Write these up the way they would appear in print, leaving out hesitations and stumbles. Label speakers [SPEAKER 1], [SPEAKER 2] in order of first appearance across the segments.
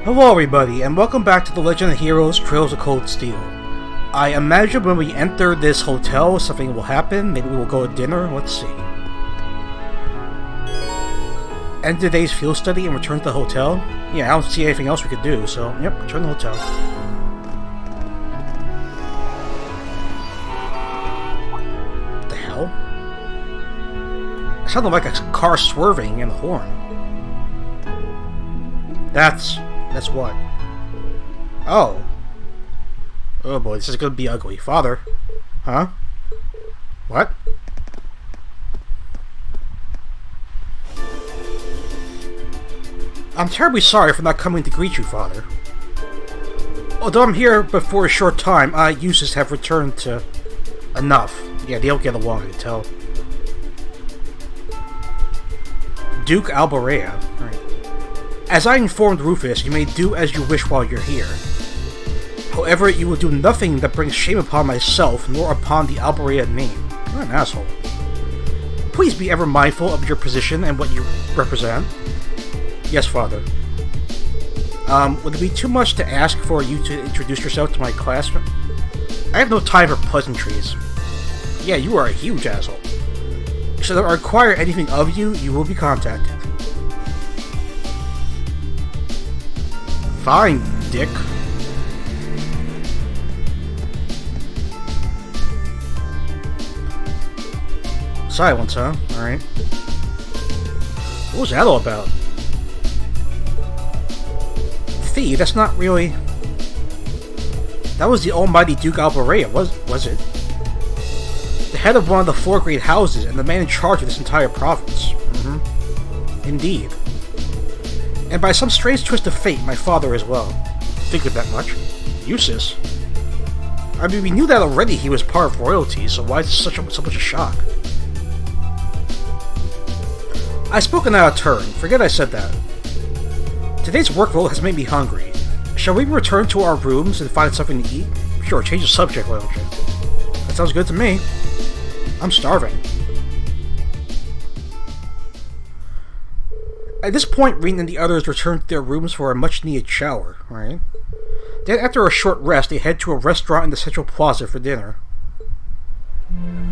[SPEAKER 1] Hello everybody, and welcome back to the Legend of Heroes Trails of Cold Steel. I imagine when we enter this hotel, something will happen. Maybe we will go to dinner. Let's see. End today's field study and return to the hotel? Yeah, I don't see anything else we could do, so yep, return to the hotel. What the hell? It sounded like a car swerving in the horn. That's what? Oh. Oh boy, this is gonna be ugly. Father. Huh? What? I'm terribly sorry for not coming to greet you, Father. Although I'm here but for a short time, uses have returned to... enough. Yeah, they don't get along, I can tell. Duke Alborea. Right. As I informed Rufus, you may do as you wish while you're here. However, you will do nothing that brings shame upon myself, nor upon the Alborea name. You're an asshole. Please be ever mindful of your position and what you represent. Yes, Father. Would it be too much to ask for you to introduce yourself to my classmate? I have no time for pleasantries. Yeah, you are a huge asshole. Should I require anything of you, you will be contacted. Fine, dick. Silence, huh? Alright. What was that all about? Fee, that's not really... That was the almighty Duke Alborea, was it? The head of one of the 4 great houses, and the man in charge of this entire province. Indeed. And by some strange twist of fate, my father as well. Figured that much. Useless. I mean, we knew that already he was part of royalty, so why is this so much a shock? I've spoken out of turn. Forget I said that. Today's workload has made me hungry. Shall we return to our rooms and find something to eat? Sure, change the subject, why don't you? That sounds good to me. I'm starving. At this point, Rin and the others return to their rooms for a much-needed shower, right? Then, after a short rest, they head to a restaurant in the central plaza for dinner.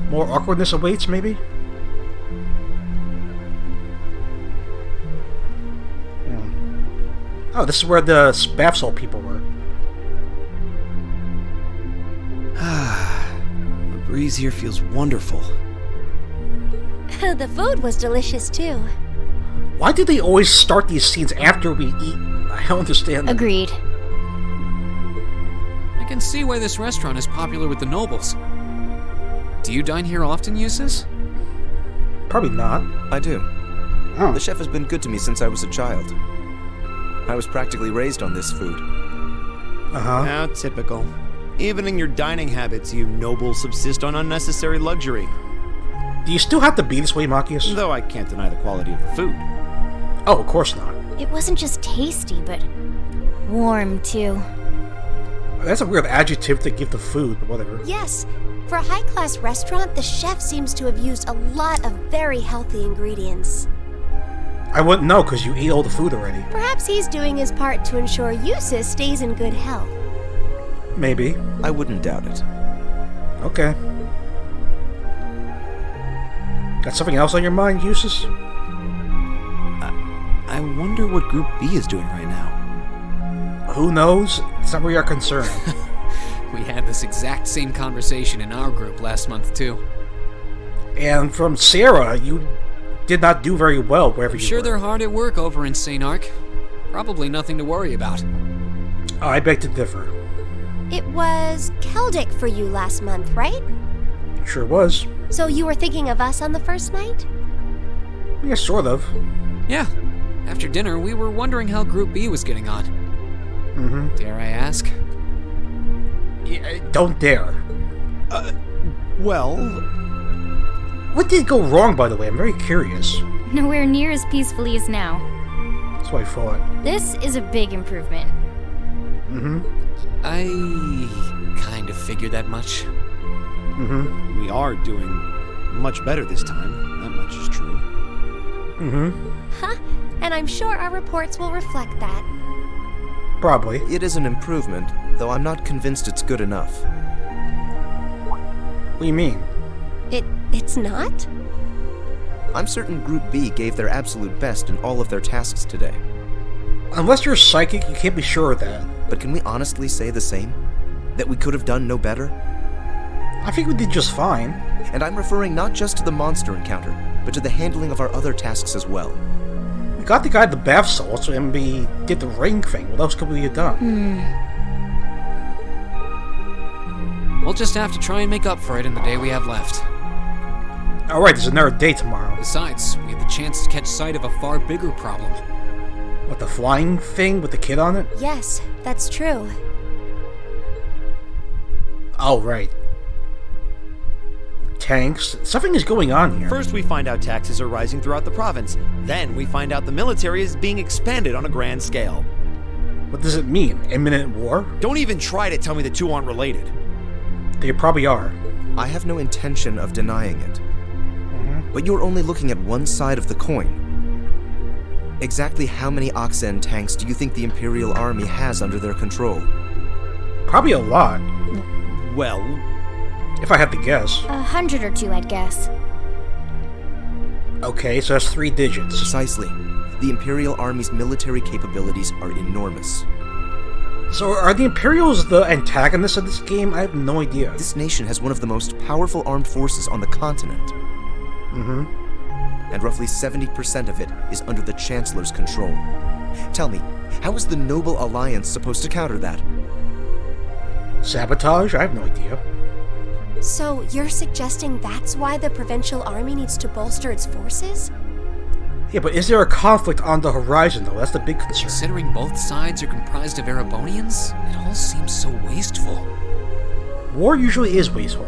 [SPEAKER 1] More awkwardness awaits, maybe? Oh, this is where the bath salt people were.
[SPEAKER 2] The breeze here feels wonderful.
[SPEAKER 3] The food was delicious too.
[SPEAKER 1] Why do they always start these scenes after we eat? I don't understand that.
[SPEAKER 3] Agreed.
[SPEAKER 4] I can see why this restaurant is popular with the nobles. Do you dine here often, Eustace?
[SPEAKER 1] Probably not.
[SPEAKER 2] I do.
[SPEAKER 1] Oh.
[SPEAKER 2] The chef has been good to me since I was a child. I was practically raised on this food.
[SPEAKER 1] Uh-huh.
[SPEAKER 5] How typical. Even in your dining habits, you nobles subsist on unnecessary luxury.
[SPEAKER 1] Do you still have to be this way, Machias?
[SPEAKER 5] Though I can't deny the quality of the food.
[SPEAKER 1] Oh, of course not.
[SPEAKER 3] It wasn't just tasty, but warm too.
[SPEAKER 1] That's a weird adjective to give the food, but whatever.
[SPEAKER 3] Yes. For a high-class restaurant, the chef seems to have used a lot of very healthy ingredients.
[SPEAKER 1] I wouldn't know, because you ate all the food already.
[SPEAKER 3] Perhaps he's doing his part to ensure Eustace stays in good health.
[SPEAKER 1] Maybe.
[SPEAKER 2] I wouldn't doubt it.
[SPEAKER 1] Okay. Got something else on your mind, Eustace?
[SPEAKER 2] I wonder what Group B is doing right now.
[SPEAKER 1] Who knows? It's not really our concern.
[SPEAKER 4] We had this exact same conversation in our group last month, too.
[SPEAKER 1] And from Sarah, you did not do very well wherever you
[SPEAKER 4] Sure,
[SPEAKER 1] were.
[SPEAKER 4] they're hard at work over in St. Arc. Probably nothing to worry about.
[SPEAKER 1] I beg to differ.
[SPEAKER 3] It was Celtic for you last month, right?
[SPEAKER 1] Sure was.
[SPEAKER 3] So you were thinking of us on the first night?
[SPEAKER 1] Yeah, sort of.
[SPEAKER 4] Yeah. After dinner, we were wondering how Group B was getting on. Dare I ask?
[SPEAKER 1] Yeah, don't dare.
[SPEAKER 5] Well...
[SPEAKER 1] What did go wrong, by the way? I'm very curious.
[SPEAKER 6] Nowhere near as peacefully as now.
[SPEAKER 1] That's what I thought.
[SPEAKER 6] This is a big improvement.
[SPEAKER 4] I kind of figured that much.
[SPEAKER 5] We are doing much better this time. That much is true.
[SPEAKER 3] Huh? And I'm sure our reports will reflect that.
[SPEAKER 1] Probably.
[SPEAKER 2] It is an improvement, though I'm not convinced it's good enough.
[SPEAKER 1] What do you mean?
[SPEAKER 3] It's not?
[SPEAKER 2] I'm certain Group B gave their absolute best in all of their tasks today.
[SPEAKER 1] Unless you're psychic, you can't be sure of that.
[SPEAKER 2] But can we honestly say the same? That we could have done no better?
[SPEAKER 1] I think we did just fine.
[SPEAKER 2] And I'm referring not just to the monster encounter, but to the handling of our other tasks as well.
[SPEAKER 1] We got the guy the bath salts, and we did the ring thing. What else could we have done?
[SPEAKER 4] We'll just have to try and make up for it in the day we have left.
[SPEAKER 1] Alright, there's another day tomorrow.
[SPEAKER 4] Besides, we have the chance to catch sight of a far bigger problem.
[SPEAKER 1] What, the flying thing with the kid on it?
[SPEAKER 3] Yes, that's true.
[SPEAKER 1] Oh, right. Tanks. Something is going on here.
[SPEAKER 5] First, we find out taxes are rising throughout the province. Then, we find out the military is being expanded on a grand scale.
[SPEAKER 1] What does it mean? Imminent war?
[SPEAKER 5] Don't even try to tell me the two aren't related.
[SPEAKER 1] They probably are.
[SPEAKER 2] I have no intention of denying it. But you're only looking at one side of the coin. Exactly how many Oxen tanks do you think the Imperial Army has under their control?
[SPEAKER 1] Probably a lot,
[SPEAKER 5] Well,
[SPEAKER 1] if I had to guess.
[SPEAKER 6] 100 or 2, I'd guess.
[SPEAKER 1] Okay, so that's 3 digits.
[SPEAKER 2] Precisely. The Imperial Army's military capabilities are enormous.
[SPEAKER 1] So are the Imperials the antagonists of this game? I have no idea.
[SPEAKER 2] This nation has one of the most powerful armed forces on the continent. And roughly 70% of it is under the Chancellor's control. Tell me, how is the Noble Alliance supposed to counter that?
[SPEAKER 1] Sabotage? I have no idea.
[SPEAKER 3] So, you're suggesting that's why the Provincial Army needs to bolster its forces?
[SPEAKER 1] Yeah, but is there a conflict on the horizon, though? That's the big concern.
[SPEAKER 4] Considering both sides are comprised of Erebonians, it all seems so wasteful.
[SPEAKER 1] War usually is wasteful.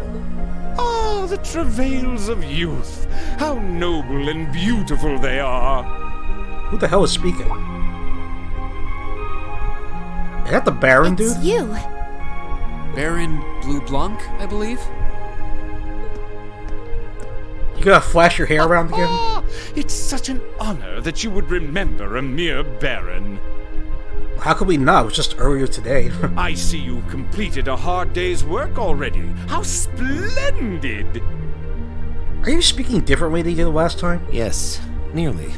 [SPEAKER 7] Ah, the travails of youth. How noble and beautiful they are.
[SPEAKER 1] Who the hell is speaking? Is that the Baron,
[SPEAKER 3] It's
[SPEAKER 1] dude?
[SPEAKER 3] you.
[SPEAKER 4] Baron Blue Blanc, I believe?
[SPEAKER 1] You gonna flash your hair around again?
[SPEAKER 7] Ah, it's such an honor that you would remember a mere baron.
[SPEAKER 1] How could we not? It was just earlier today.
[SPEAKER 7] I see you've completed a hard day's work already. How splendid!
[SPEAKER 1] Are you speaking differently than you did last time?
[SPEAKER 5] yes, nearly.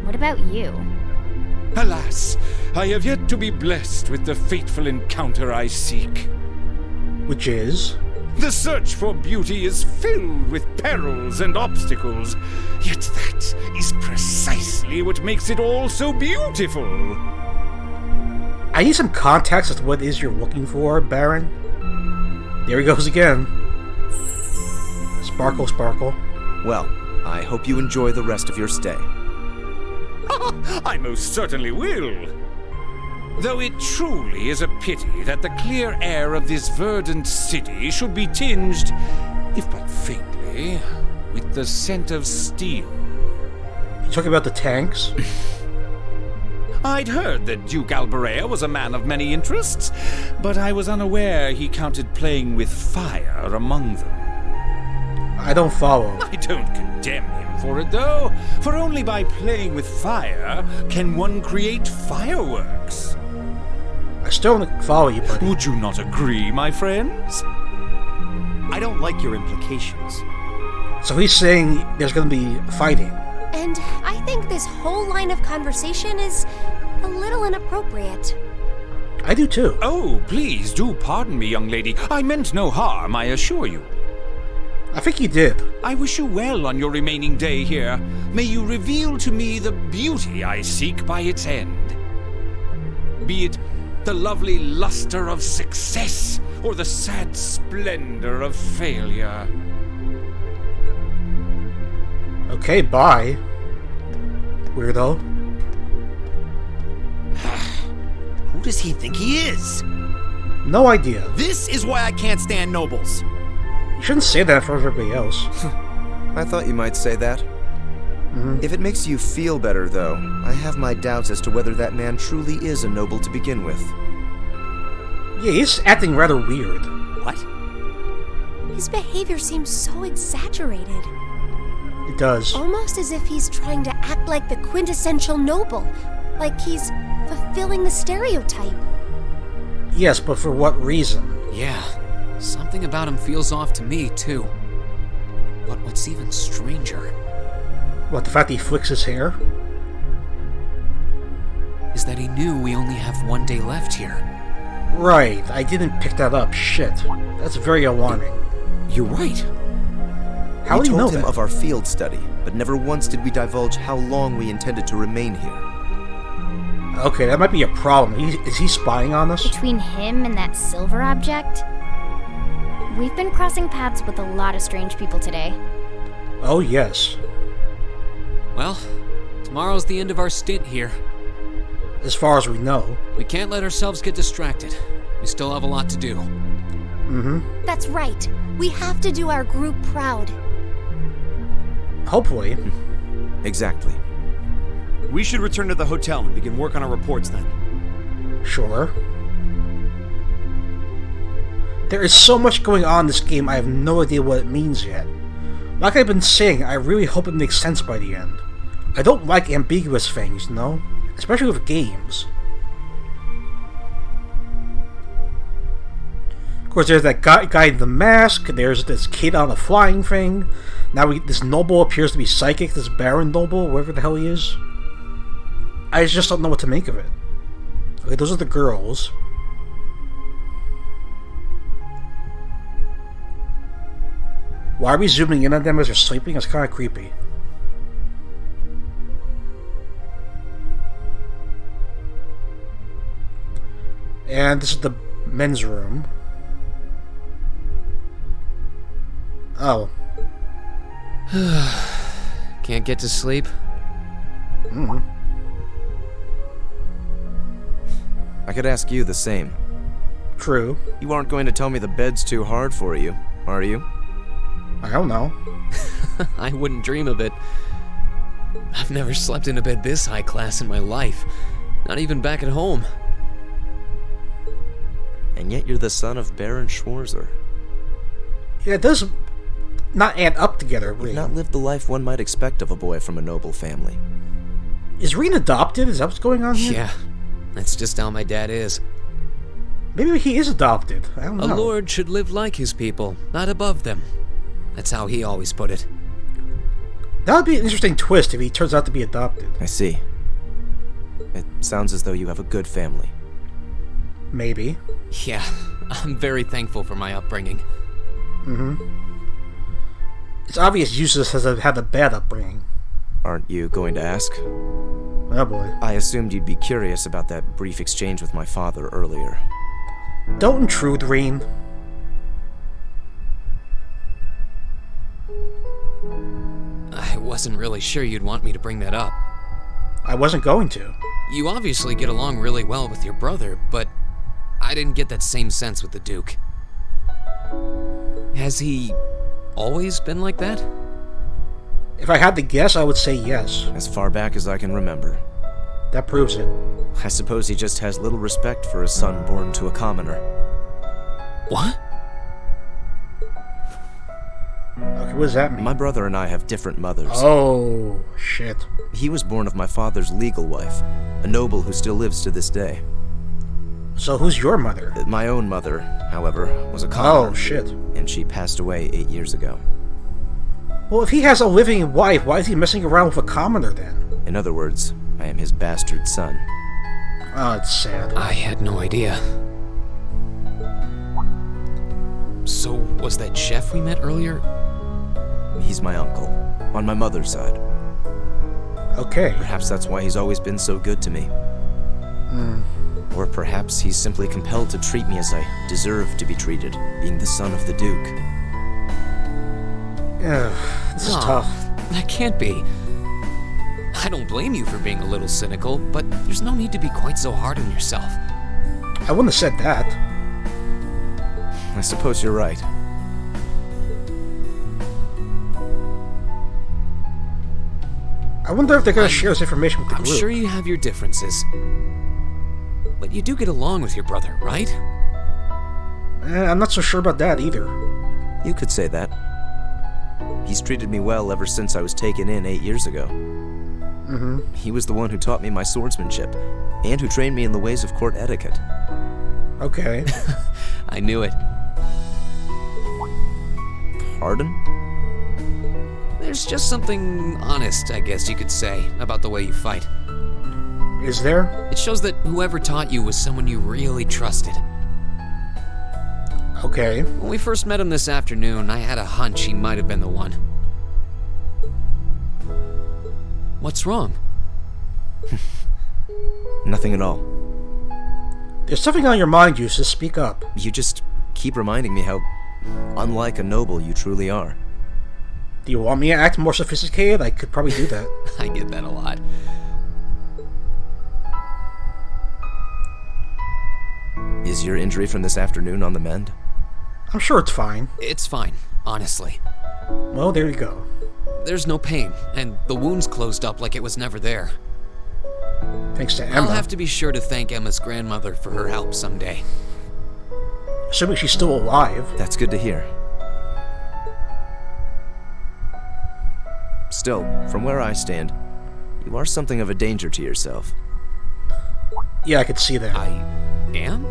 [SPEAKER 6] What about you?
[SPEAKER 7] Alas, I have yet to be blessed with the fateful encounter I seek.
[SPEAKER 1] Which is?
[SPEAKER 7] The search for beauty is filled with perils and obstacles, yet that is precisely what makes it all so beautiful.
[SPEAKER 1] I need some context as to what it is you're looking for, Baron. There he goes again. Sparkle, sparkle.
[SPEAKER 2] Well, I hope you enjoy the rest of your stay.
[SPEAKER 7] I most certainly will. Though it truly is a pity that the clear air of this verdant city should be tinged, if but faintly, with the scent of steel.
[SPEAKER 1] You talking about the tanks?
[SPEAKER 7] I'd heard that Duke Alberea was a man of many interests, but I was unaware he counted playing with fire among them.
[SPEAKER 1] I don't follow.
[SPEAKER 7] I don't condemn him for it, though, for only by playing with fire can one create fireworks.
[SPEAKER 1] I still don't follow you, buddy.
[SPEAKER 7] Would you not agree, my friends?
[SPEAKER 5] I don't like your implications.
[SPEAKER 1] So he's saying there's gonna be fighting.
[SPEAKER 3] And I think this whole line of conversation is a little inappropriate.
[SPEAKER 1] I do too.
[SPEAKER 7] Oh, please do pardon me, young lady. I meant no harm, I assure you.
[SPEAKER 1] I think you did.
[SPEAKER 7] I wish you well on your remaining day here. May you reveal to me the beauty I seek by its end. Be it the lovely luster of success or the sad splendor of failure.
[SPEAKER 1] Okay, bye. Weirdo.
[SPEAKER 5] Who does he think he is?
[SPEAKER 1] No idea.
[SPEAKER 5] This is why I can't stand nobles.
[SPEAKER 1] You shouldn't say that for everybody else.
[SPEAKER 2] I thought you might say that. If it makes you feel better, though, I have my doubts as to whether that man truly is a noble to begin with.
[SPEAKER 1] Yeah, he's acting rather weird.
[SPEAKER 5] What?
[SPEAKER 3] His behavior seems so exaggerated.
[SPEAKER 1] It does.
[SPEAKER 3] Almost as if he's trying to act like the quintessential noble. Like he's fulfilling the stereotype.
[SPEAKER 1] Yes, but for what reason?
[SPEAKER 4] Yeah, something about him feels off to me, too. But what's even stranger
[SPEAKER 1] What, the fact that he flicks his hair?
[SPEAKER 4] is that he knew we only have one day left here.
[SPEAKER 1] Right, I didn't pick that up. Shit. That's very alarming.
[SPEAKER 4] You're right.
[SPEAKER 1] How
[SPEAKER 2] we
[SPEAKER 1] do you know
[SPEAKER 2] told him
[SPEAKER 1] that?
[SPEAKER 2] of our field study, but never once did we divulge how long we intended to remain here.
[SPEAKER 1] Okay, that might be a problem. Is he spying on us?
[SPEAKER 6] Between him and that silver object, we've been crossing paths with a lot of strange people today.
[SPEAKER 1] Oh, yes.
[SPEAKER 4] Well, tomorrow's the end of our stint here.
[SPEAKER 1] As far as we know.
[SPEAKER 4] We can't let ourselves get distracted. We still have a lot to do.
[SPEAKER 1] Mm-hmm.
[SPEAKER 3] That's right. We have to do our group proud.
[SPEAKER 1] Hopefully.
[SPEAKER 2] Exactly.
[SPEAKER 5] We should return to the hotel and begin work on our reports then.
[SPEAKER 1] Sure. There is so much going on in this game, I have no idea what it means yet. Like I've been saying, I really hope it makes sense by the end. I don't like ambiguous things, you know? Especially with games. Of course, there's that guy in the mask, there's this kid on a flying thing. Now this noble appears to be psychic, this Baron Noble, whatever the hell he is. I just don't know what to make of it. Okay, those are the girls. Why are we zooming in on them as they're sleeping? It's kind of creepy. And this is the men's room. Oh.
[SPEAKER 4] Can't get to sleep?
[SPEAKER 1] Mm-hmm.
[SPEAKER 2] I could ask you the same.
[SPEAKER 1] True.
[SPEAKER 2] You aren't going to tell me the bed's too hard for you, are you?
[SPEAKER 1] I don't know.
[SPEAKER 4] I wouldn't dream of it. I've never slept in a bed this high class in my life. Not even back at home.
[SPEAKER 2] And yet you're the son of Baron Schwarzer.
[SPEAKER 1] Yeah, it does not add up together,
[SPEAKER 2] You've
[SPEAKER 1] really.
[SPEAKER 2] not lived the life one might expect of a boy from a noble family.
[SPEAKER 1] Is Reen adopted? Is that what's going on here?
[SPEAKER 4] Yeah, that's just how my dad is.
[SPEAKER 1] Maybe he is adopted. I don't
[SPEAKER 4] A
[SPEAKER 1] know.
[SPEAKER 4] lord should live like his people, not above them. That's how he always put it.
[SPEAKER 1] That would be an interesting twist if he turns out to be adopted.
[SPEAKER 2] I see. It sounds as though you have a good family.
[SPEAKER 1] Maybe.
[SPEAKER 4] Yeah, I'm very thankful for my upbringing.
[SPEAKER 1] Mm-hmm. It's obvious Eustace has had a bad upbringing.
[SPEAKER 2] Aren't you going to ask?
[SPEAKER 1] Oh boy.
[SPEAKER 2] I assumed you'd be curious about that brief exchange with my father earlier.
[SPEAKER 1] Don't intrude, Reen.
[SPEAKER 4] I wasn't really sure you'd want me to bring that up.
[SPEAKER 1] I wasn't going to.
[SPEAKER 4] You obviously get along really well with your brother, but I didn't get that same sense with the Duke. Has he always been like that?
[SPEAKER 1] If I had to guess, I would say yes.
[SPEAKER 2] As far back as I can remember.
[SPEAKER 1] That proves it.
[SPEAKER 2] I suppose he just has little respect for a son born to a commoner.
[SPEAKER 4] What?
[SPEAKER 1] Okay, what does that mean?
[SPEAKER 2] My brother and I have different mothers.
[SPEAKER 1] Oh, shit.
[SPEAKER 2] He was born of my father's legal wife, a noble who still lives to this day.
[SPEAKER 1] So who's your mother?
[SPEAKER 2] My own mother, however, was a commoner.
[SPEAKER 1] Oh, shit.
[SPEAKER 2] And she passed away 8 years ago.
[SPEAKER 1] Well, if he has a living wife, why is he messing around with a commoner then?
[SPEAKER 2] In other words, I am his bastard son.
[SPEAKER 1] Oh, it's sad.
[SPEAKER 4] I had no idea. So, was that chef we met earlier?
[SPEAKER 2] He's my uncle, on my mother's side.
[SPEAKER 1] Okay.
[SPEAKER 2] Perhaps that's why he's always been so good to me.
[SPEAKER 1] Hmm.
[SPEAKER 2] Or perhaps he's simply compelled to treat me as I deserve to be treated, being the son of the Duke.
[SPEAKER 1] Ugh, this is tough.
[SPEAKER 4] That can't be. I don't blame you for being a little cynical, but there's no need to be quite so hard on yourself.
[SPEAKER 1] I wouldn't have said that.
[SPEAKER 2] I suppose you're right.
[SPEAKER 1] I wonder if they're going to share this information with the
[SPEAKER 4] I'm
[SPEAKER 1] group.
[SPEAKER 4] sure you have your differences. But you do get along with your brother, right?
[SPEAKER 1] I'm not so sure about that either.
[SPEAKER 2] You could say that. He's treated me well ever since I was taken in 8 years ago. He was the one who taught me my swordsmanship, and who trained me in the ways of court etiquette.
[SPEAKER 1] Okay.
[SPEAKER 4] I knew it.
[SPEAKER 2] Pardon?
[SPEAKER 4] There's just something honest, I guess you could say, about the way you fight.
[SPEAKER 1] Is there?
[SPEAKER 4] It shows that whoever taught you was someone you really trusted.
[SPEAKER 1] Okay.
[SPEAKER 4] When we first met him this afternoon, I had a hunch he might have been the one. What's wrong?
[SPEAKER 2] Nothing at all.
[SPEAKER 1] There's something on your mind, Eustace. Speak up.
[SPEAKER 2] You just keep reminding me how unlike a noble you truly are.
[SPEAKER 1] Do you want me to act more sophisticated? I could probably do that.
[SPEAKER 4] I get that a lot.
[SPEAKER 2] Is your injury from this afternoon on the mend?
[SPEAKER 1] I'm sure it's fine.
[SPEAKER 4] It's fine, honestly.
[SPEAKER 1] Well, there you go.
[SPEAKER 4] There's no pain, and the wound's closed up like it was never there.
[SPEAKER 1] Thanks to Emma.
[SPEAKER 4] I'll have to be sure to thank Emma's grandmother for her help someday.
[SPEAKER 1] Assuming she's still alive.
[SPEAKER 2] That's good to hear. Still, from where I stand, you are something of a danger to yourself.
[SPEAKER 1] Yeah, I could see that.
[SPEAKER 4] I am?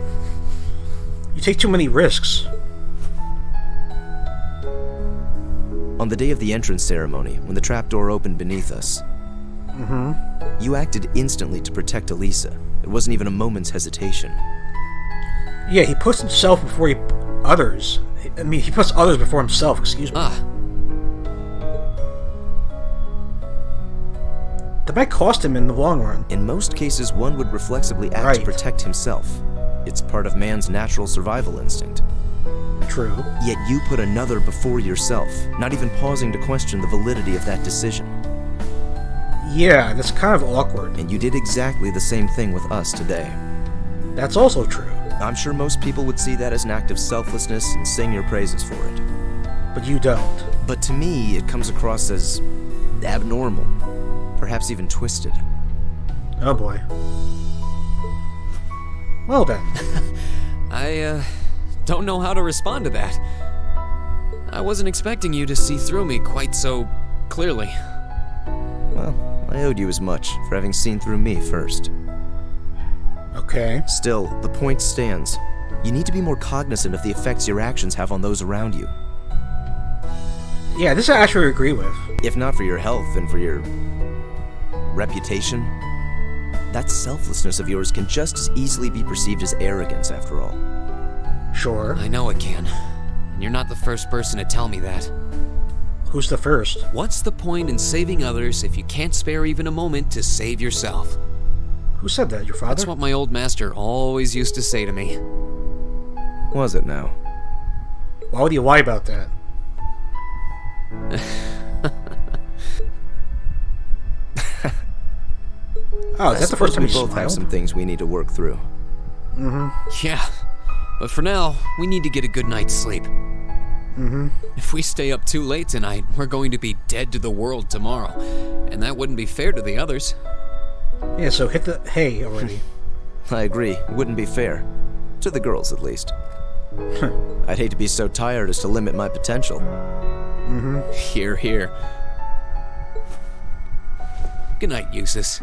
[SPEAKER 1] You take too many risks.
[SPEAKER 2] On the day of the entrance ceremony, when the trapdoor opened beneath us, you acted instantly to protect Elisa. There wasn't even a moment's hesitation.
[SPEAKER 1] Yeah, he puts himself before others. I mean, he puts others before himself, excuse me. That might cost him in the long run.
[SPEAKER 2] In most cases, one would reflexively act to protect himself. It's part of man's natural survival instinct.
[SPEAKER 1] True.
[SPEAKER 2] Yet you put another before yourself, not even pausing to question the validity of that decision.
[SPEAKER 1] Yeah, that's kind of awkward.
[SPEAKER 2] And you did exactly the same thing with us today.
[SPEAKER 1] That's also true.
[SPEAKER 2] I'm sure most people would see that as an act of selflessness and sing your praises for it.
[SPEAKER 1] But you don't.
[SPEAKER 2] But to me, it comes across as abnormal. Perhaps even twisted.
[SPEAKER 1] Oh boy. Well then.
[SPEAKER 4] I don't know how to respond to that. I wasn't expecting you to see through me quite so clearly.
[SPEAKER 2] Well, I owed you as much for having seen through me first.
[SPEAKER 1] Okay.
[SPEAKER 2] Still, the point stands. You need to be more cognizant of the effects your actions have on those around you.
[SPEAKER 1] Yeah, this I actually agree with.
[SPEAKER 2] If not for your health and for your reputation, that selflessness of yours can just as easily be perceived as arrogance, after all.
[SPEAKER 1] Sure.
[SPEAKER 4] I know it can. And you're not the first person to tell me that.
[SPEAKER 1] Who's the first?
[SPEAKER 4] What's the point in saving others if you can't spare even a moment to save yourself?
[SPEAKER 1] Who said that? Your father?
[SPEAKER 4] That's what my old master always used to say to me.
[SPEAKER 2] Was it now?
[SPEAKER 1] Why would you lie about that? Oh, is that the first time you
[SPEAKER 2] both
[SPEAKER 1] smiled?
[SPEAKER 2] have some things we need to work through.
[SPEAKER 4] Yeah, but for now, we need to get a good night's sleep. If we stay up too late tonight, we're going to be dead to the world tomorrow, and that wouldn't be fair to the others.
[SPEAKER 1] Yeah, so hit the hay already.
[SPEAKER 2] I agree. It wouldn't be fair. To the girls, at least. I'd hate to be so tired as to limit my potential.
[SPEAKER 4] Hear, hear. Good night, Eustace.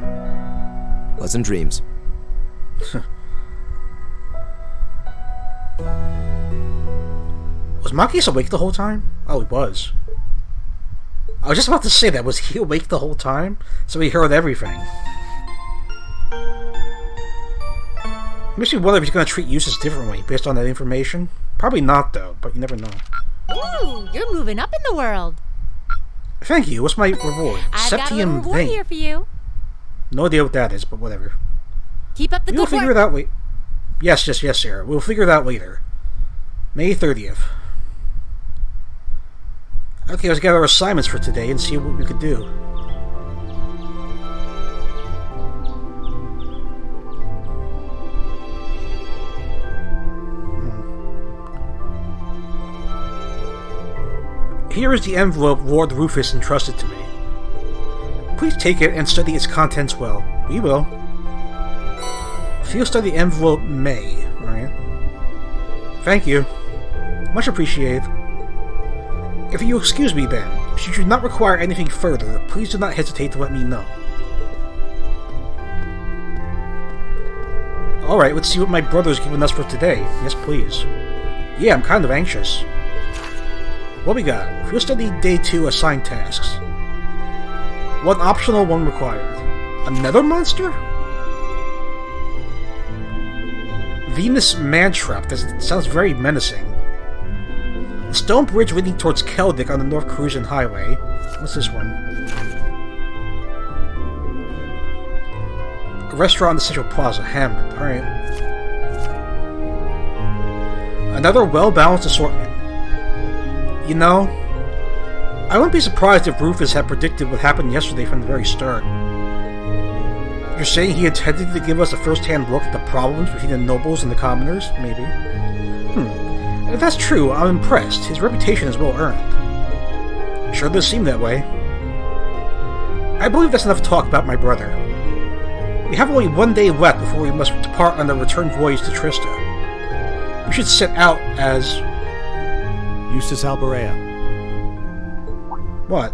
[SPEAKER 2] Pleasant dreams.
[SPEAKER 1] Was Machias awake the whole time? Oh, he was. I was just about to say that. Was he awake the whole time? So he heard everything. Makes me wonder if he's going to treat Eustace differently based on that information. Probably not, though, but you never know.
[SPEAKER 8] Ooh, you're moving up in the world.
[SPEAKER 1] Thank you. What's my reward?
[SPEAKER 8] I've got a little reward here for you.
[SPEAKER 1] No idea what that is, but whatever.
[SPEAKER 8] Keep up the good work.
[SPEAKER 1] We'll figure it out later. Yes, Sarah. We'll figure it out later. May 30th. Okay, let's get our assignments for today and see what we could do. Here is the envelope Lord Rufus entrusted to me. Please take it and study its contents well. We will. If you'll study the envelope, may. Alright. Thank you. Much appreciated. If you excuse me then, should you not require anything further, please do not hesitate to let me know. Alright, let's see what my brother's given us for today. Yes, please. Yeah, I'm kind of anxious. What we got? Field Study Day 2 assigned tasks. One optional, one required. Another monster? Venus Mantrap. That sounds very menacing. The stone bridge leading towards Keldic on the North Crucian Highway. What's this one? A restaurant in the Central Plaza. Hammond. Alright. Another well-balanced assortment. You know, I wouldn't be surprised if Rufus had predicted what happened yesterday from the very start. You're saying he intended to give us a first-hand look at the problems between the nobles and the commoners? Maybe. If that's true, I'm impressed. His reputation is well earned. Sure does seem that way. I believe that's enough talk about my brother. We have only one day left before we must depart on the return voyage to Trista. We should set out as...
[SPEAKER 5] Eustace Alborea.
[SPEAKER 1] What?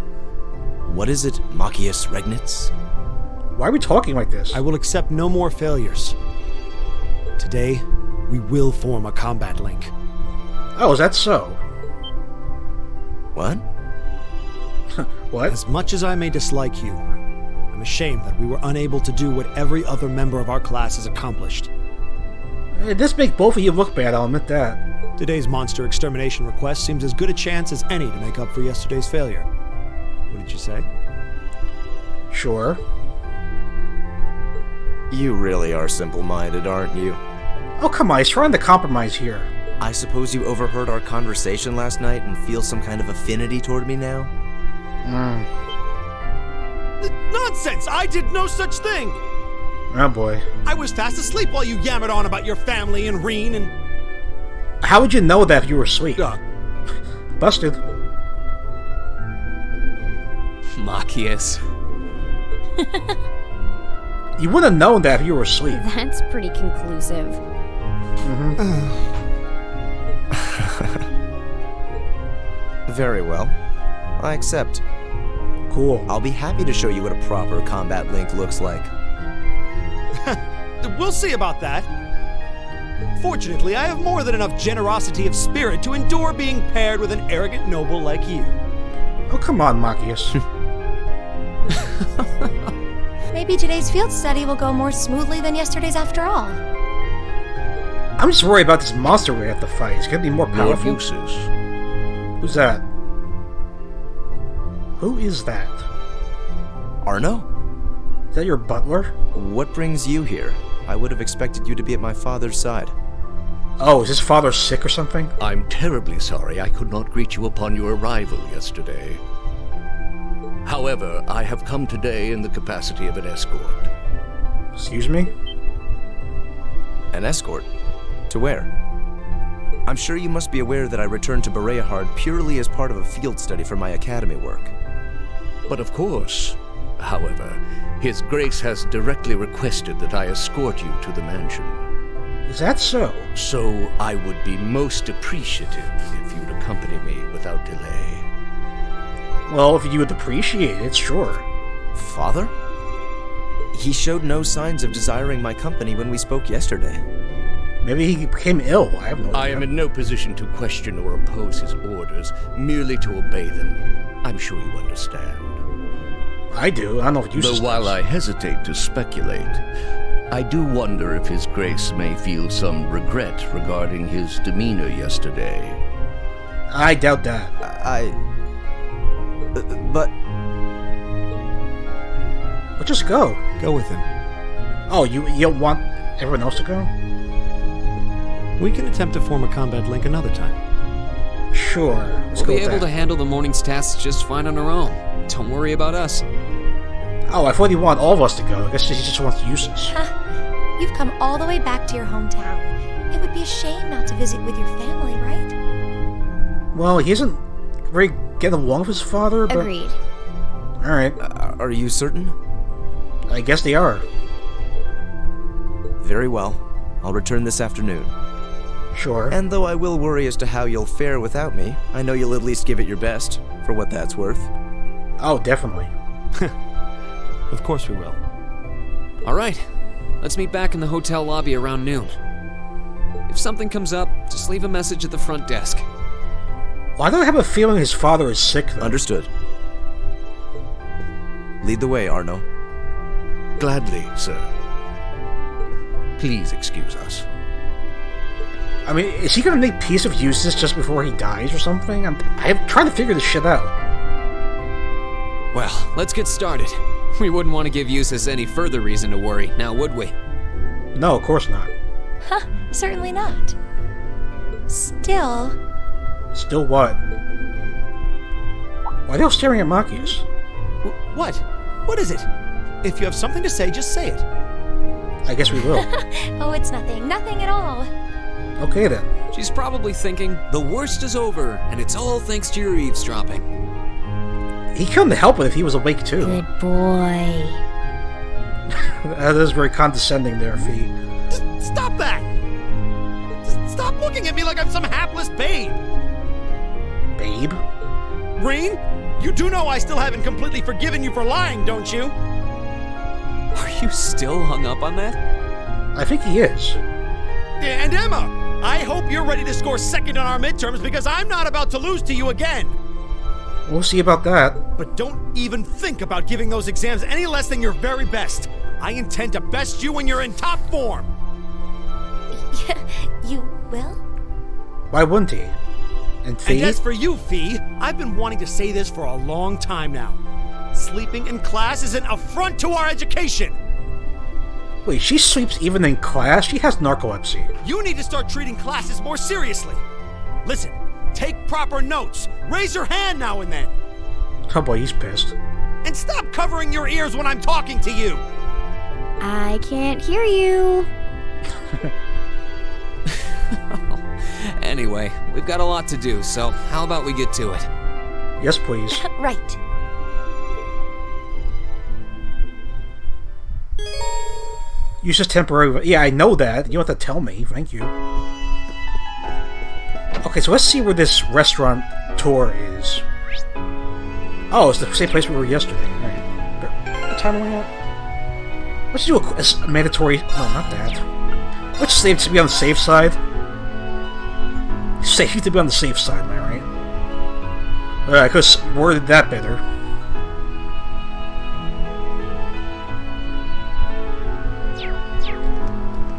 [SPEAKER 2] What is it, Machias Regnitz?
[SPEAKER 1] Why are we talking like this?
[SPEAKER 5] I will accept no more failures. Today, we will form a combat link.
[SPEAKER 1] Oh, is that so?
[SPEAKER 2] What?
[SPEAKER 1] What?
[SPEAKER 5] As much as I may dislike you, I'm ashamed that we were unable to do what every other member of our class has accomplished.
[SPEAKER 1] It does make both of you look bad, I'll admit that.
[SPEAKER 5] Today's monster extermination request seems as good a chance as any to make up for yesterday's failure. What did you say?
[SPEAKER 1] Sure.
[SPEAKER 2] You really are simple-minded, aren't you?
[SPEAKER 1] Oh, come on, he's trying to compromise here.
[SPEAKER 2] I suppose you overheard our conversation last night and feel some kind of affinity toward me now?
[SPEAKER 5] Nonsense! I did no such thing!
[SPEAKER 1] Oh boy.
[SPEAKER 5] I was fast asleep while you yammered on about your family and Reen and...
[SPEAKER 1] How would you know that if you were asleep? Busted.
[SPEAKER 4] Machias.
[SPEAKER 1] You wouldn't have known that if you were asleep.
[SPEAKER 6] That's pretty conclusive.
[SPEAKER 2] Very well. I accept.
[SPEAKER 1] Cool.
[SPEAKER 2] I'll be happy to show you what a proper combat link looks like.
[SPEAKER 5] We'll see about that. Fortunately, I have more than enough generosity of spirit to endure being paired with an arrogant noble like you.
[SPEAKER 1] Oh, come on, Machias.
[SPEAKER 3] Maybe today's field study will go more smoothly than yesterday's after all.
[SPEAKER 1] I'm just worried about this monster we have to fight. It's gonna be more powerful. Who's that? Who is that?
[SPEAKER 2] Arno?
[SPEAKER 1] Is that your butler?
[SPEAKER 2] What brings you here? I would have expected you to be at my father's side.
[SPEAKER 1] Oh, is his father sick or something?
[SPEAKER 9] I'm terribly sorry I could not greet you upon your arrival yesterday. However, I have come today in the capacity of an escort.
[SPEAKER 1] Excuse me?
[SPEAKER 2] An escort? To where? I'm sure you must be aware that I returned to Bereahard purely as part of a field study for my academy work.
[SPEAKER 9] But of course. However, His Grace has directly requested that I escort you to the mansion.
[SPEAKER 1] Is that so?
[SPEAKER 9] So I would be most appreciative if you'd accompany me without delay.
[SPEAKER 1] Well, if you would appreciate it, sure.
[SPEAKER 2] Father? He showed no signs of desiring my company when we spoke yesterday.
[SPEAKER 1] Maybe he became ill. I have no idea.
[SPEAKER 9] I am in no position to question or oppose his orders, merely to obey them. I'm sure you understand.
[SPEAKER 1] I do. I don't know if you
[SPEAKER 9] Though while I hesitate to speculate, I do wonder if His Grace may feel some regret regarding his demeanor yesterday.
[SPEAKER 1] I doubt that.
[SPEAKER 2] But...
[SPEAKER 1] Well, just go.
[SPEAKER 5] Go with him.
[SPEAKER 1] Oh, you don't want everyone else to go?
[SPEAKER 5] We can attempt to form a combat link another time.
[SPEAKER 1] Sure. Let's
[SPEAKER 4] We'll
[SPEAKER 1] go
[SPEAKER 4] be
[SPEAKER 1] with
[SPEAKER 4] able
[SPEAKER 1] that.
[SPEAKER 4] to handle the morning's tasks just fine on our own. Don't worry about us.
[SPEAKER 1] Oh, I thought he wanted all of us to go. I guess he just wants Eustace.
[SPEAKER 3] You've come all the way back to your hometown. It would be a shame not to visit with your family, right?
[SPEAKER 1] Well, he isn't very getting along with his father, but...
[SPEAKER 6] Agreed.
[SPEAKER 1] Alright.
[SPEAKER 2] Are you certain?
[SPEAKER 1] I guess they are.
[SPEAKER 2] Very well. I'll return this afternoon.
[SPEAKER 1] Sure.
[SPEAKER 2] And though I will worry as to how you'll fare without me, I know you'll at least give it your best, for what that's worth.
[SPEAKER 1] Oh, definitely.
[SPEAKER 5] Of course we will.
[SPEAKER 4] All right. Let's meet back in the hotel lobby around noon. If something comes up, just leave a message at the front desk.
[SPEAKER 1] Well, I don't have a feeling his father is sick, though.
[SPEAKER 2] Understood. Lead the way, Arno.
[SPEAKER 9] Gladly, sir. Please excuse us.
[SPEAKER 1] I mean, is he gonna make peace of Eustace just before he dies or something? I'm trying to figure this shit out.
[SPEAKER 4] Well, let's get started. We wouldn't want to give Eustace any further reason to worry, now would we?
[SPEAKER 1] No, of course not.
[SPEAKER 3] Huh, certainly not. Still...
[SPEAKER 1] Still what? Why are they all staring at Machias?
[SPEAKER 5] What? What is it? If you have something to say, just say it.
[SPEAKER 1] I guess we will.
[SPEAKER 3] Oh, it's nothing. Nothing at all.
[SPEAKER 1] Okay, then.
[SPEAKER 4] She's probably thinking, the worst is over, and it's all thanks to your eavesdropping.
[SPEAKER 1] He couldn't help it if he was awake, too.
[SPEAKER 6] Good boy.
[SPEAKER 1] That is very condescending there, Fee.
[SPEAKER 5] Just stop that! Just stop looking at me like I'm some hapless babe!
[SPEAKER 1] Babe?
[SPEAKER 5] Green, you do know I still haven't completely forgiven you for lying, don't you?
[SPEAKER 4] Are you still hung up on that?
[SPEAKER 1] I think he is.
[SPEAKER 5] And Emma, I hope you're ready to score second on our midterms because I'm not about to lose to you again.
[SPEAKER 1] We'll see about that.
[SPEAKER 5] But don't even think about giving those exams any less than your very best. I intend to best you when you're in top form.
[SPEAKER 3] You will?
[SPEAKER 1] Why wouldn't he? And Fee?
[SPEAKER 5] And as for you, Fee, I've been wanting to say this for a long time now. Sleeping in class is an affront to our education.
[SPEAKER 1] Wait, she sleeps even in class? She has narcolepsy.
[SPEAKER 5] You need to start treating classes more seriously. Listen, take proper notes. Raise your hand now and then.
[SPEAKER 1] Oh boy, he's pissed.
[SPEAKER 5] And stop covering your ears when I'm talking to you.
[SPEAKER 6] I can't hear you.
[SPEAKER 4] Anyway, we've got a lot to do, so how about we get to it?
[SPEAKER 1] Yes, please.
[SPEAKER 3] Right.
[SPEAKER 1] Use this temporary... Yeah, I know that. You don't have to tell me. Thank you. Okay, so let's see where this restaurant tour is. Oh, it's the same place we were yesterday. Right. What time are we at? Let's do a mandatory... No, not that. Let's save to be on the safe side. Save to be on the safe side, am I right? Alright, I could have worded that better.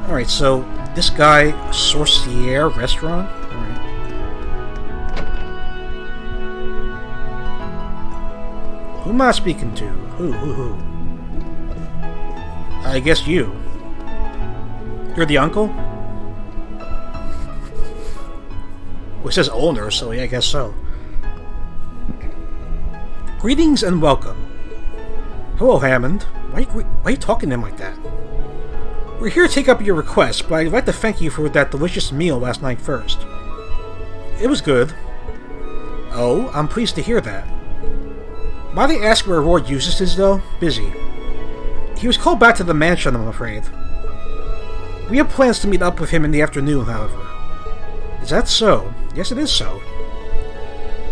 [SPEAKER 1] Alright, so this guy, Sorcier Restaurant? Alright. Who am I speaking to? Who? I guess you. You're the uncle? Well, it says owner, so yeah, I guess so. Greetings and welcome. Hello, Hammond. Why are you talking to him like that? We're here to take up your request, but I'd like to thank you for that delicious meal last night first. It was good. Oh, I'm pleased to hear that. Why they ask where Lord Eustace is, though? Busy. He was called back to the mansion, I'm afraid. We have plans to meet up with him in the afternoon, however. Is that so? Yes, it is so.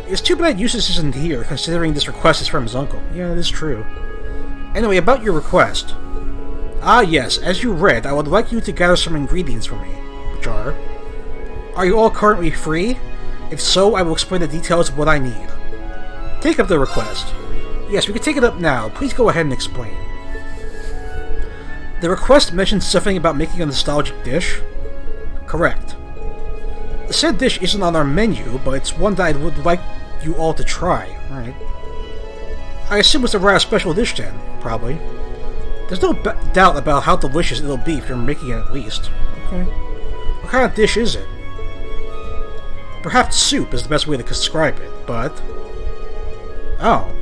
[SPEAKER 1] It's too bad Eustace isn't here, considering this request is from his uncle. Yeah, it is true. Anyway, about your request. Ah, yes, as you read, I would like you to gather some ingredients for me. Which are you all currently free? If so, I will explain the details of what I need. Take up the request. Yes, we can take it up now. Please go ahead and explain. The request mentions something about making a nostalgic dish? Correct. The said dish isn't on our menu, but it's one that I would like you all to try. Alright. I assume it's a rather special dish then, probably. There's no doubt about how delicious it'll be if you're making it at least. Okay. What kind of dish is it? Perhaps soup is the best way to describe it, but... Oh.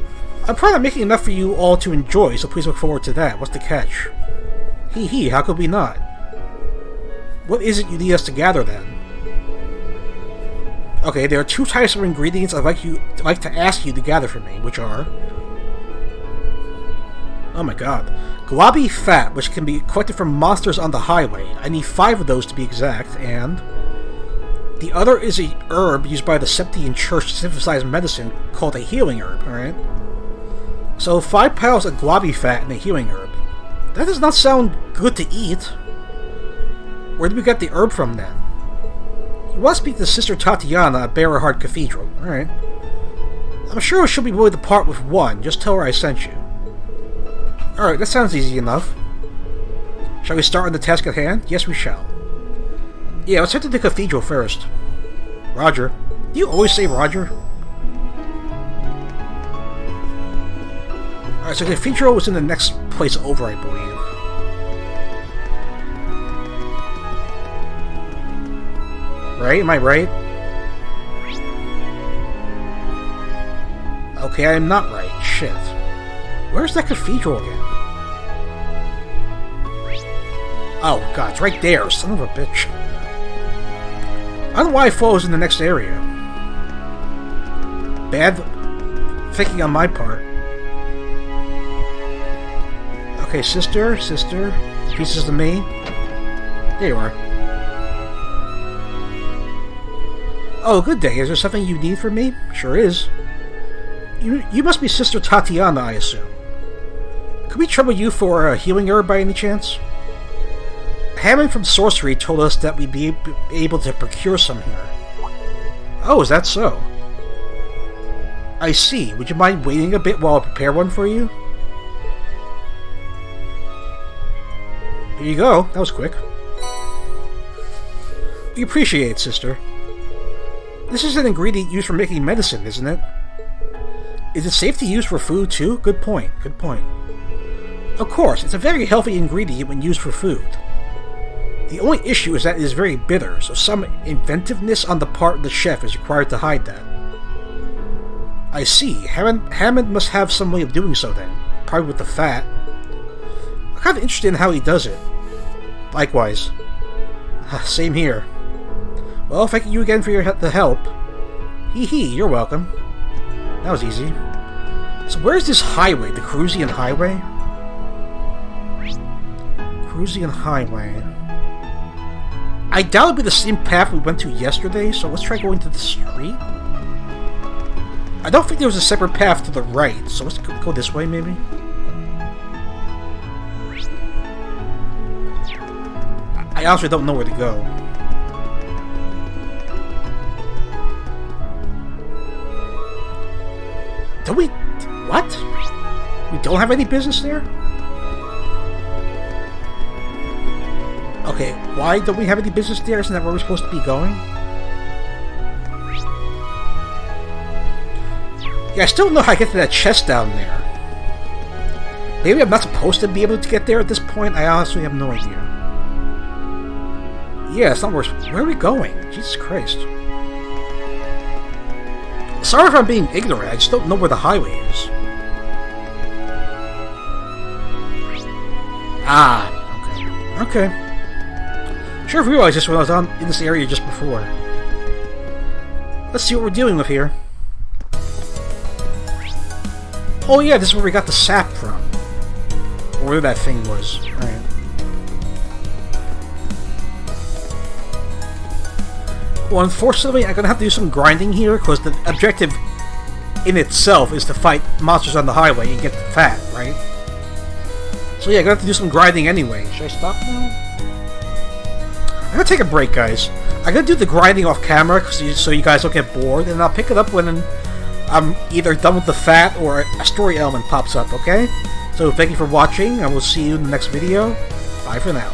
[SPEAKER 1] I'm probably not making enough for you all to enjoy, so please look forward to that. What's the catch? Hee, how could we not? What is it you need us to gather, then? Okay, there are two types of ingredients I'd like to ask you to gather for me, which are... Oh my god. Guabi fat, which can be collected from monsters on the highway. I need 5 of those to be exact, and... The other is a herb used by the Septian Church to synthesize medicine called a healing herb, alright? So 5 piles of guabi fat and a healing herb. That does not sound good to eat. Where did we get the herb from, then? You want to speak to Sister Tatiana at Berehard Cathedral. Alright. I'm sure she'll be willing to part with one. Just tell her I sent you. Alright, that sounds easy enough. Shall we start on the task at hand? Yes, we shall. Yeah, let's head to the cathedral first. Roger. Do you always say Roger? Alright, so the cathedral was in the next place over, I believe. Right? Am I right? Okay, I am not right. Shit. Where's that cathedral again? Oh, God, it's right there. Son of a bitch. I don't know why it falls in the next area. Bad thinking on my part. Okay, sister. Pieces of me. There you are. Oh, good day. Is there something you need from me? Sure is. You must be Sister Tatiana, I assume. Could we trouble you for a healing herb by any chance? Hammond from Sorcery told us that we'd be able to procure some here. Oh, is that so? I see. Would you mind waiting a bit while I prepare one for you? Here you go. That was quick. We appreciate it, sister. This is an ingredient used for making medicine, isn't it? Is it safe to use for food, too? Good point. Of course, it's a very healthy ingredient when used for food. The only issue is that it is very bitter, so some inventiveness on the part of the chef is required to hide that. I see. Hammond must have some way of doing so then. Probably with the fat. I'm kind of interested in how he does it. Likewise. Same here. Well, thank you again for the help. You're welcome. That was easy. So where's this highway? The Cruzian Highway? Cruzian Highway. I doubt it'll be the same path we went to yesterday, so let's try going to the street. I don't think there was a separate path to the right, so let's go this way, maybe? I honestly don't know where to go. Do we... What? We don't have any business there? Okay, why don't we have any business there? Isn't that where we're supposed to be going? Yeah, I still don't know how to get to that chest down there. Maybe I'm not supposed to be able to get there at this point? I honestly have no idea. Yeah, it's not worse. Where are we going? Jesus Christ. Sorry if I'm being ignorant, I just don't know where the highway is. Ah, okay. Should have realized this when I was in this area just before. Let's see what we're dealing with here. Oh yeah, this is where we got the sap from. Or where that thing was. Alright. Well, unfortunately, I'm gonna have to do some grinding here, because the objective in itself is to fight monsters on the highway and get the fat, right? So yeah, I'm gonna have to do some grinding anyway. Should I stop now? I'm gonna take a break, guys. I'm gonna do the grinding off camera, so you guys don't get bored, and I'll pick it up when I'm either done with the fat or a story element pops up, okay? So thank you for watching, and we'll see you in the next video. Bye for now.